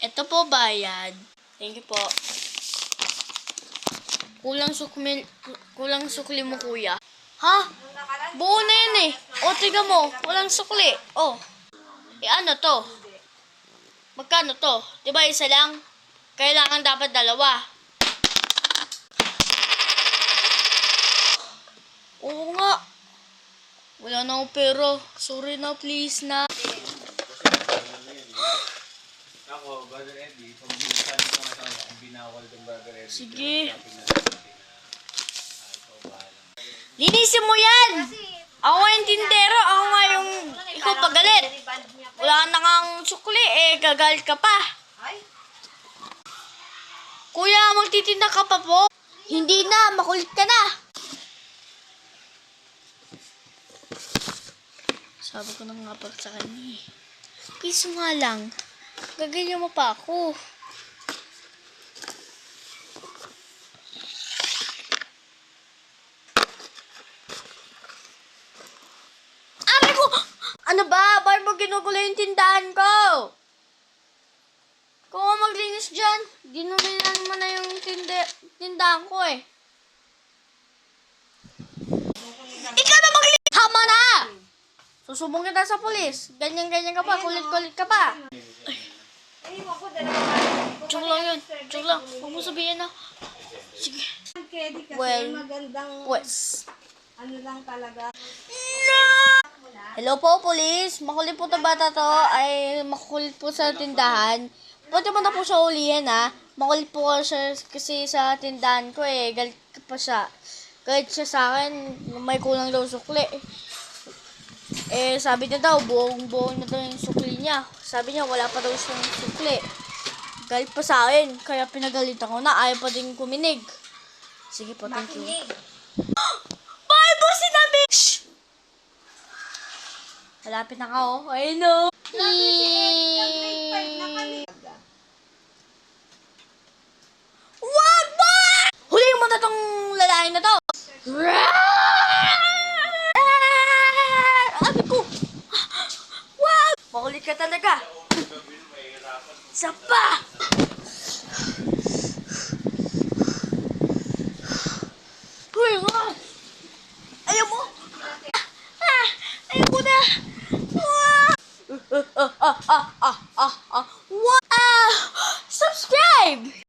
Ito po bayad. Thank you po. Kulang sukli mo, kuya. Ha? Buo na yan eh. O, tiga mo. Walang sukli. O. Ano to? Magkano to? Diba isa lang? Kailangan dapat dalawa. Oo nga. Wala na akong pera. Sorry na, please na. Ako, Brother Eddie, pag minsan ko nga sa ang binawal ng Brother Eddie. Sige. Linisin mo yan! Ako nga yung tindero. Ako nga yung ikaw pagalit. Wala na kang sukli eh. Gagalit ka pa. Kuya, magtitinda ka pa po? Hindi na. Makulit ka na. Sabi ko na nga pa sa kanya eh. Piso nga lang. Gaganyan mo pa ako. Aray ko! Ano ba? Bakit mo ginugulo yung tindahan ko? Kung ako maglinis dyan, ginugulan mo na yung tindahan ko eh. Ikaw na maglinis! Tama na! Susubong kita sa polis. Ganyan-ganyan ka pa. Kulit-kulit ka pa. Joke lang yun. Joke lang. Huwag mo sabihin na. Sige. Well, pues. Ano lang talaga. Hello po, police. Makulit po to bata to. Ay, makulit po sa tindahan. Pwede mo na po siya ulihin, ha? Makulit po siya kasi sa tindahan ko, eh. Galit pa siya. Galit siya sa akin. May kulang daw sukli. Eh, sabi niya daw, buong-buong na daw yung sukli niya. Sabi niya, wala pa daw siyang sukli. Galit pa sa akin. Kaya pinagalitan ko na. Ayaw pa din kuminig. Sige po, thank you. Bakit mo sinabi? Shhh! Malapit na ka, oh. I know. Wag mo! Huliin mo na tong lalaki na to. Abi ko. Wag! Makulit ka talaga. Isa pa.